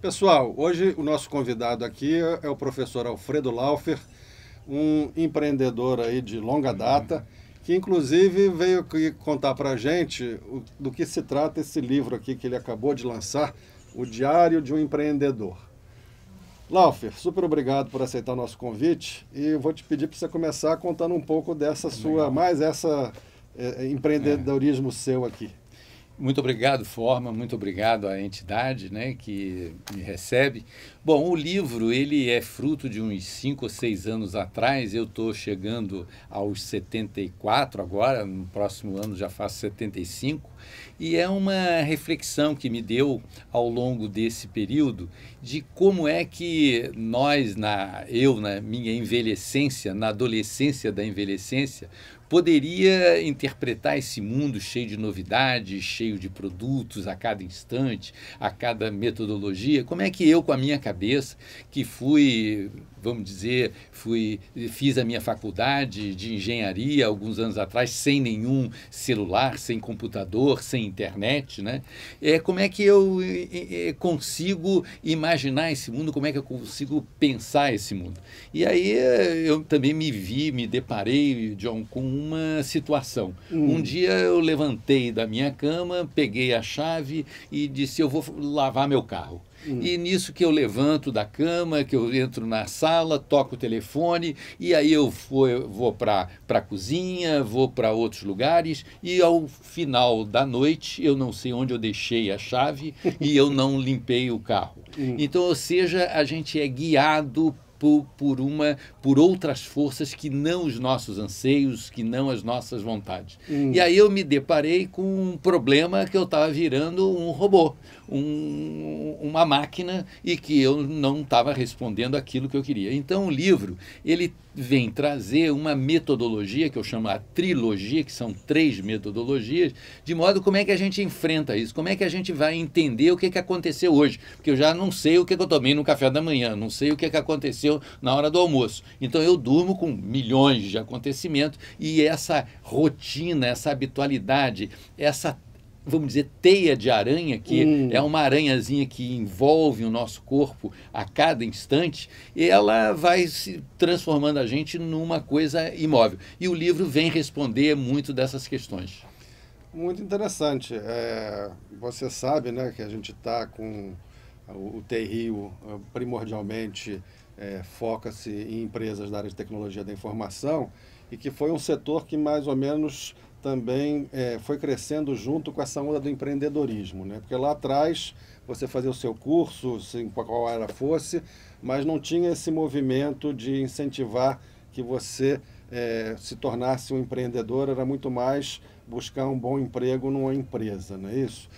Pessoal, hoje o nosso convidado aqui é o professor Alfredo Laufer, um empreendedor aí de longa data, que inclusive veio aqui contar para a gente do que se trata esse livro aqui que ele acabou de lançar, O Diário de um Empreendedor. Laufer, super obrigado por aceitar o nosso convite e eu vou te pedir para você começar contando um pouco dessa sua, mais essa empreendedorismo seu aqui. Muito obrigado, Forma, muito obrigado à entidade, né, que me recebe. Bom, o livro ele é fruto de uns 5 ou 6 anos atrás. Eu estou chegando aos 74 agora, no próximo ano já faço 75, e é uma reflexão que me deu ao longo desse período de como é que nós, eu na minha envelhecência, na adolescência da envelhecência, poderia interpretar esse mundo cheio de novidades, cheio de produtos a cada instante, a cada metodologia. Como é que eu, com a minha cabeça, que fui, vamos dizer, fiz a minha faculdade de engenharia alguns anos atrás, sem nenhum celular, sem computador, sem internet, né? Como é que eu consigo imaginar esse mundo, como é que eu consigo pensar esse mundo? E aí eu também me deparei, John, com uma situação. Um dia eu levantei da minha cama, peguei a chave e disse, eu vou lavar meu carro. E nisso que eu levanto da cama, que eu entro na sala, toco o telefone, e aí eu vou para a cozinha, vou para outros lugares, e ao final da noite eu não sei onde eu deixei a chave e eu não limpei o carro. Então, ou seja, a gente é guiado por outras forças que não os nossos anseios, que não as nossas vontades. E aí eu me deparei com um problema que eu estava virando um robô, uma máquina, e que eu não estava respondendo aquilo que eu queria. Então o livro, ele vem trazer uma metodologia que eu chamo a trilogia, que são 3 metodologias, de modo como é que a gente enfrenta isso, como é que a gente vai entender o que aconteceu hoje, porque eu já não sei o que eu tomei no café da manhã, não sei o que aconteceu na hora do almoço. Então eu durmo com milhões de acontecimentos e essa rotina, essa habitualidade, essa, vamos dizer, teia de aranha, que é uma aranhazinha que envolve o nosso corpo a cada instante, ela vai se transformando a gente numa coisa imóvel. E o livro vem responder muito dessas questões. Muito interessante. Você sabe, né, que a gente está com o TI primordialmente foca-se em empresas da área de tecnologia da informação e que foi um setor que mais ou menos também foi crescendo junto com essa onda do empreendedorismo, né? Porque lá atrás você fazia o seu curso, em qual área fosse, mas não tinha esse movimento de incentivar que você se tornasse um empreendedor, era muito mais buscar um bom emprego numa empresa, não é isso?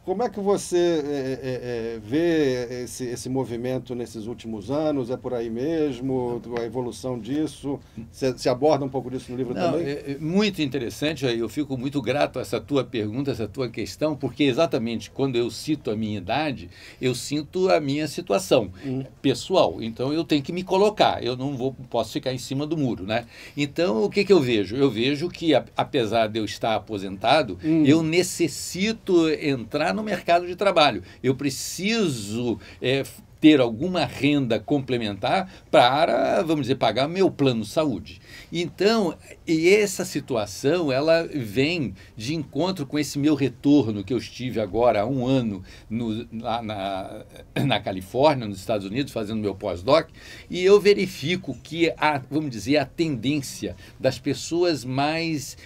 Como é que você vê esse movimento nesses últimos anos? É por aí mesmo? A evolução disso? Você aborda um pouco disso no livro também? É muito interessante, eu fico muito grato a essa tua pergunta, essa tua questão, porque exatamente quando eu cito a minha idade, eu sinto a minha situação pessoal. Então eu tenho que me colocar, eu não posso ficar em cima do muro, né? Então o que eu vejo? Eu vejo que apesar de eu estar aposentado, eu necessito entrar no mercado de trabalho. Eu preciso ter alguma renda complementar para, vamos dizer, pagar meu plano de saúde. Então, e essa situação, ela vem de encontro com esse meu retorno que eu estive agora há um ano lá na Califórnia, nos Estados Unidos, fazendo meu pós-doc, e eu verifico que vamos dizer, a tendência das pessoas mais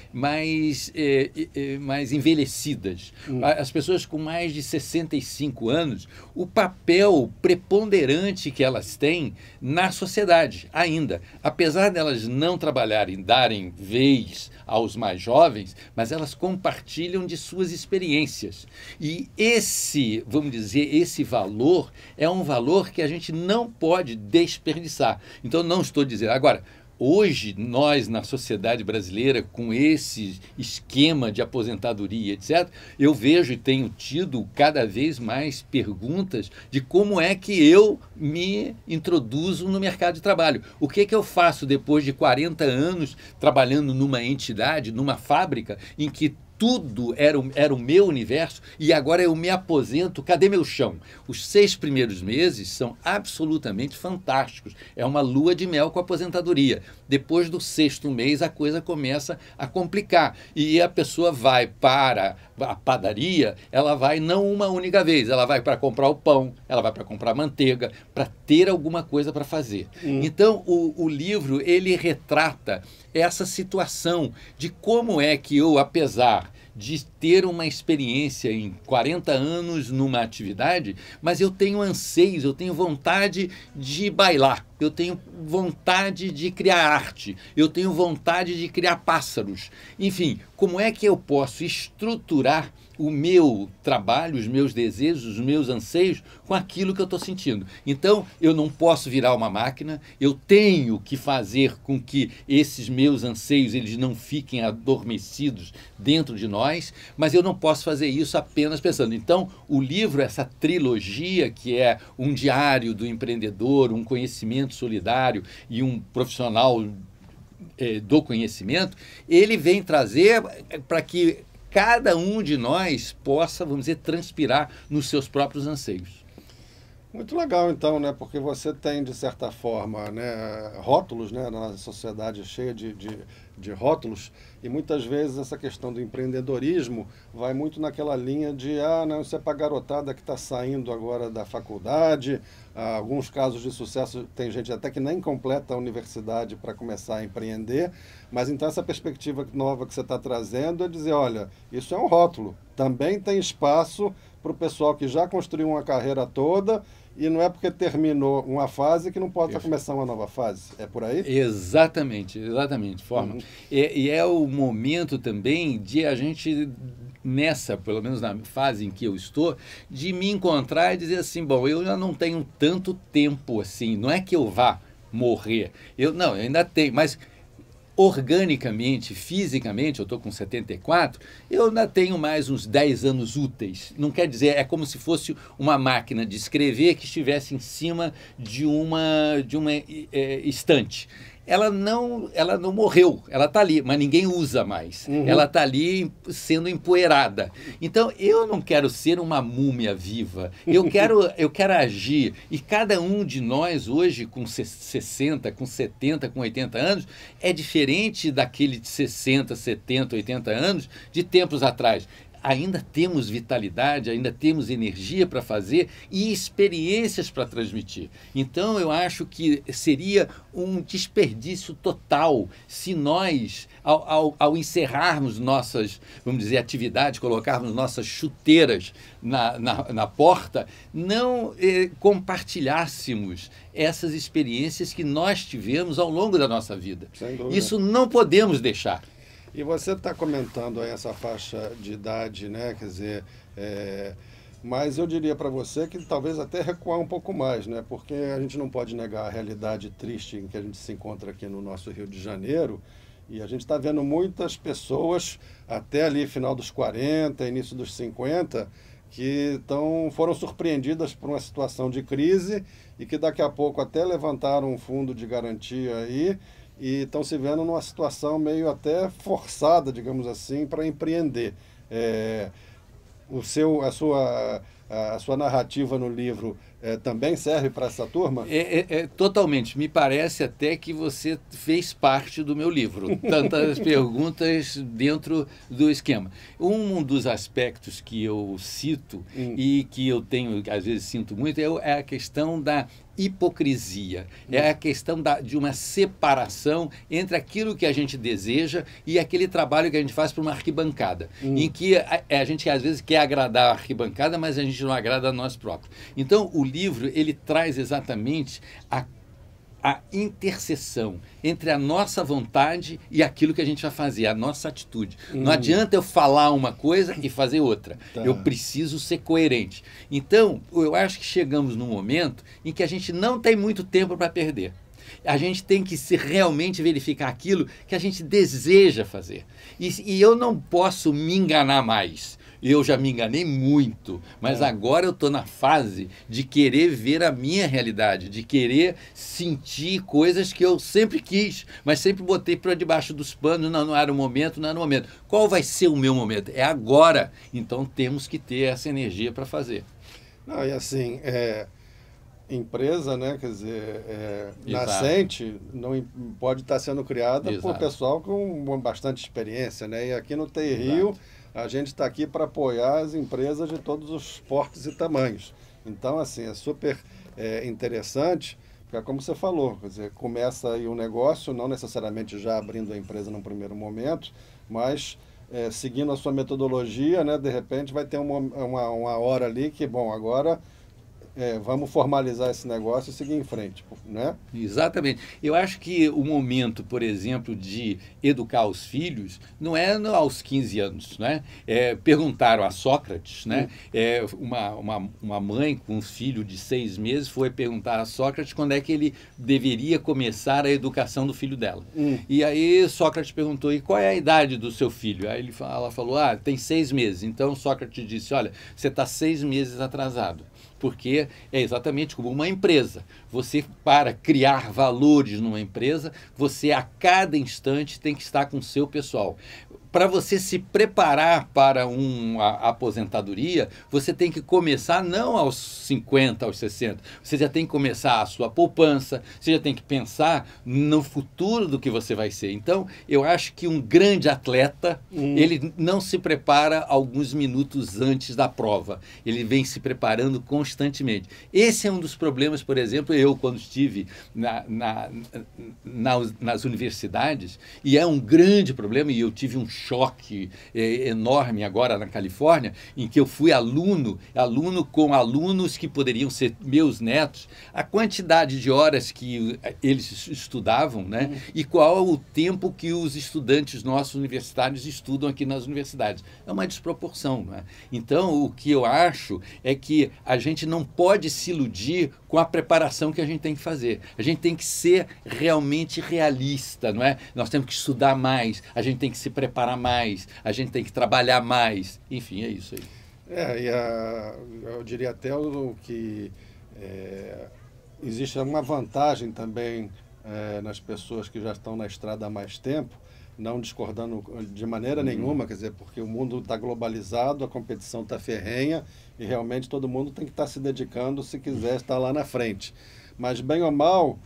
envelhecidas, as pessoas com mais de 65 anos, o papel preponderante que elas têm na sociedade ainda. Apesar delas não trabalharem, darem vez aos mais jovens, mas elas compartilham de suas experiências. E vamos dizer, esse valor é um valor que a gente não pode desperdiçar. Então, não estou dizendo... Agora, hoje, nós, na sociedade brasileira, com esse esquema de aposentadoria, etc., eu vejo e tenho tido cada vez mais perguntas de como é que eu me introduzo no mercado de trabalho. O que eu faço depois de 40 anos trabalhando numa entidade, numa fábrica, em que tudo era o meu universo e agora eu me aposento, cadê meu chão? Os 6 primeiros meses são absolutamente fantásticos. É uma lua de mel com a aposentadoria. Depois do 6º mês a coisa começa a complicar e a pessoa vai para a padaria, ela vai não uma única vez, ela vai para comprar o pão, ela vai para comprar manteiga, para ter alguma coisa para fazer. Então o livro ele retrata essa situação de como é que eu, apesar de ter uma experiência em 40 anos numa atividade, mas eu tenho anseios, eu tenho vontade de bailar, eu tenho vontade de criar arte, eu tenho vontade de criar pássaros. Enfim, como é que eu posso estruturar o meu trabalho, os meus desejos, os meus anseios com aquilo que eu estou sentindo? Então, eu não posso virar uma máquina, eu tenho que fazer com que esses meus anseios eles não fiquem adormecidos dentro de nós, mas eu não posso fazer isso apenas pensando. Então, o livro, essa trilogia, que é um diário do empreendedor, um conhecimento solidário e um profissional do conhecimento, ele vem trazer para que cada um de nós possa, vamos dizer, transpirar nos seus próprios anseios. Muito legal, então, né? Porque você tem, de certa forma, né, rótulos, né, na sociedade cheia de rótulos, e muitas vezes essa questão do empreendedorismo vai muito naquela linha de, não, isso é para a garotada que está saindo agora da faculdade. Alguns casos de sucesso, tem gente até que nem completa a universidade para começar a empreender, mas então essa perspectiva nova que você está trazendo é dizer, olha, isso é um rótulo, também tem espaço para o pessoal que já construiu uma carreira toda, e não é porque terminou uma fase que não pode começar uma nova fase. É por aí? Exatamente, exatamente, Forma. E é o momento também de a gente, pelo menos na fase em que eu estou, de me encontrar e dizer assim, bom, eu já não tenho tanto tempo assim, não é que eu vá morrer, eu ainda tenho, mas organicamente, fisicamente, eu estou com 74, eu ainda tenho mais uns 10 anos úteis. Não quer dizer, é como se fosse uma máquina de escrever que estivesse em cima de uma estante. Ela não morreu, ela está ali, mas ninguém usa mais. Ela está ali sendo empoeirada. Então, eu não quero ser uma múmia viva, eu quero agir. E cada um de nós hoje, com 60, com 70, com 80 anos, é diferente daquele de 60, 70, 80 anos de tempos atrás. Ainda temos vitalidade, ainda temos energia para fazer e experiências para transmitir. Então, eu acho que seria um desperdício total se nós, ao encerrarmos nossas, vamos dizer, atividades, colocarmos nossas chuteiras na porta, não compartilhássemos essas experiências que nós tivemos ao longo da nossa vida. Isso não podemos deixar. E você está comentando aí essa faixa de idade, né? Quer dizer, mas eu diria para você que talvez até recuar um pouco mais, né? Porque a gente não pode negar a realidade triste em que a gente se encontra aqui no nosso Rio de Janeiro, e a gente está vendo muitas pessoas, até ali final dos 40, início dos 50, que foram surpreendidas por uma situação de crise e que daqui a pouco até levantaram um fundo de garantia aí, e estão se vendo numa situação meio até forçada, digamos assim, para empreender. A sua narrativa no livro também serve para essa turma? Totalmente. Me parece até que você fez parte do meu livro. Tantas perguntas dentro do esquema. Um dos aspectos que eu cito e que eu tenho, às vezes sinto muito, é a questão da hipocrisia. É a questão de uma separação entre aquilo que a gente deseja e aquele trabalho que a gente faz para uma arquibancada, em que a gente às vezes quer agradar a arquibancada, mas a gente não agrada a nós próprios. Então, o livro, ele traz exatamente a interseção entre a nossa vontade e aquilo que a gente vai fazer, a nossa atitude. Não adianta eu falar uma coisa e fazer outra. Eu preciso ser coerente. Então, eu acho que chegamos num momento em que a gente não tem muito tempo para perder. A gente tem que realmente verificar aquilo que a gente deseja fazer. E eu não posso me enganar mais. eu já me enganei muito, mas agora eu estou na fase de querer ver a minha realidade, de querer sentir coisas que eu sempre quis, mas sempre botei para debaixo dos panos, não era o momento, não era o momento. Qual vai ser o meu momento? É agora. Então temos que ter essa energia para fazer. Não, e assim, empresa, né, quer dizer, nascente, não pode estar sendo criada por pessoal com bastante experiência, né? E aqui no TI Rio, a gente está aqui para apoiar as empresas de todos os portes e tamanhos. Então, assim, é super interessante, porque como você falou, quer dizer, começa aí um negócio, não necessariamente já abrindo a empresa num primeiro momento, mas seguindo a sua metodologia, né, de repente vai ter uma hora ali que, bom, agora vamos formalizar esse negócio e seguir em frente, né? Exatamente. Eu acho que o momento, por exemplo, de educar os filhos não é aos 15 anos, né? Perguntaram a Sócrates, né? Uma mãe com um filho de 6 meses foi perguntar a Sócrates quando é que ele deveria começar a educação do filho dela. E aí Sócrates perguntou, e qual é a idade do seu filho? Aí ela falou, tem 6 meses. Então Sócrates disse, olha, você está 6 meses atrasado. Porque é exatamente como uma empresa. Você, para criar valores numa empresa, você a cada instante tem que estar com o seu pessoal. Para você se preparar para uma aposentadoria, você tem que começar não aos 50, aos 60. Você já tem que começar a sua poupança, você já tem que pensar no futuro do que você vai ser. Então, eu acho que um grande atleta, ele não se prepara alguns minutos antes da prova. Ele vem se preparando constantemente. Esse é um dos problemas, por exemplo, eu quando estive nas universidades, e é um grande problema, e eu tive um choque enorme agora na Califórnia, em que eu fui aluno com alunos que poderiam ser meus netos, a quantidade de horas que eles estudavam, né? E qual o tempo que os estudantes nossos universitários estudam aqui nas universidades. É uma desproporção, né? Então, o que eu acho é que a gente não pode se iludir com a preparação que a gente tem que fazer. A gente tem que ser realmente realista, não é? Nós temos que estudar mais, a gente tem que se preparar mais, a gente tem que trabalhar mais. Enfim, é isso aí. Eu diria até que existe uma vantagem também nas pessoas que já estão na estrada há mais tempo, não discordando de maneira nenhuma, quer dizer, porque o mundo está globalizado, a competição está ferrenha e realmente todo mundo tem que estar se dedicando se quiser estar lá na frente. Mas, bem ou mal,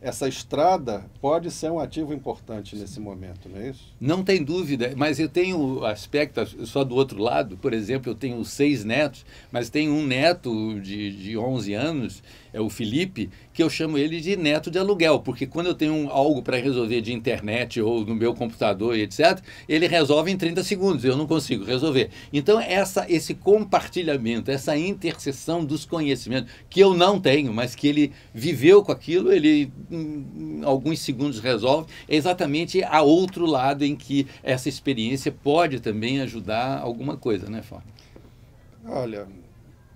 essa estrada pode ser um ativo importante nesse momento, não é isso? Não tem dúvida, mas eu tenho aspecto só do outro lado. Por exemplo, eu tenho 6 netos, mas tenho um neto de 11 anos, é o Felipe, que eu chamo ele de neto de aluguel, porque quando eu tenho algo para resolver de internet ou no meu computador e etc., ele resolve em 30 segundos, eu não consigo resolver. Então, esse compartilhamento, essa interseção dos conhecimentos, que eu não tenho, mas que ele viveu com aquilo, ele em alguns segundos resolve, é exatamente a outro lado em que essa experiência pode também ajudar alguma coisa, né, Fábio? Olha,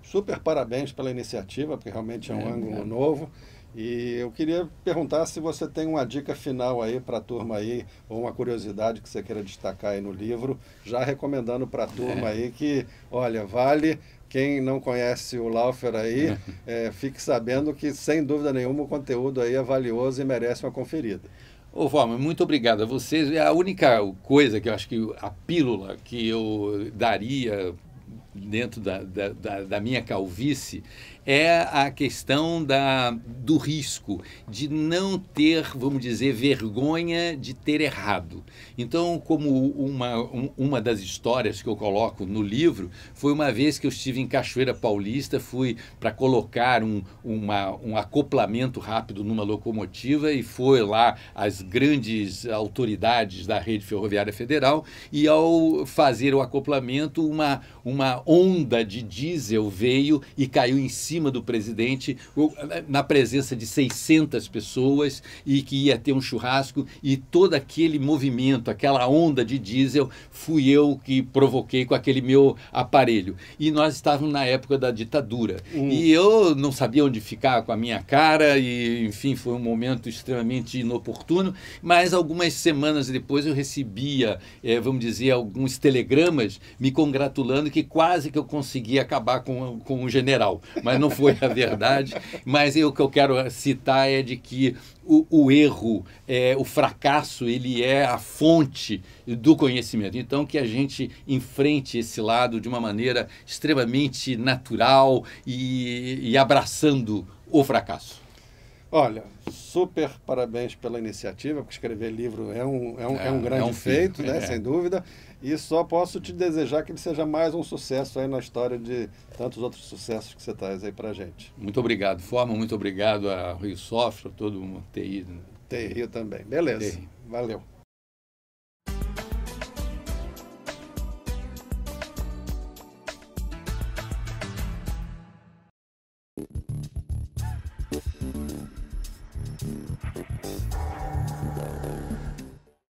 super parabéns pela iniciativa, porque realmente é um ângulo novo. E eu queria perguntar se você tem uma dica final aí para a turma aí, ou uma curiosidade que você queira destacar aí no livro, já recomendando para a turma aí que, olha, vale. Quem não conhece o Laufer aí, fique sabendo que, sem dúvida nenhuma, o conteúdo aí é valioso e merece uma conferida. Ô, Valmer, muito obrigado a vocês. A única coisa que eu acho que a pílula que eu daria dentro da minha calvície é a questão do risco, de não ter, vamos dizer, vergonha de ter errado. Então, como uma das histórias que eu coloco no livro, foi uma vez que eu estive em Cachoeira Paulista, fui para colocar um acoplamento rápido numa locomotiva e foi lá as grandes autoridades da Rede Ferroviária Federal e ao fazer o acoplamento, uma onda de diesel veio e caiu em cima cima do presidente, na presença de 600 pessoas, e que ia ter um churrasco, e todo aquele movimento, aquela onda de diesel, fui eu que provoquei com aquele meu aparelho. E nós estávamos na época da ditadura. E eu não sabia onde ficar com a minha cara, e, enfim, foi um momento extremamente inoportuno, mas algumas semanas depois eu recebia, vamos dizer, alguns telegramas me congratulando que quase que eu consegui acabar com o general, mas não foi a verdade. Mas o que eu quero citar é de que o erro, o fracasso, ele é a fonte do conhecimento. Então, que a gente enfrente esse lado de uma maneira extremamente natural e abraçando o fracasso. Olha, super parabéns pela iniciativa, porque escrever livro é um grande feito, né? Sem dúvida. E só posso te desejar que ele seja mais um sucesso aí na história de tantos outros sucessos que você traz aí pra gente. Muito obrigado, Forma. Muito obrigado a Rio Software, todo mundo, TI. TI também. Beleza. TI. Valeu.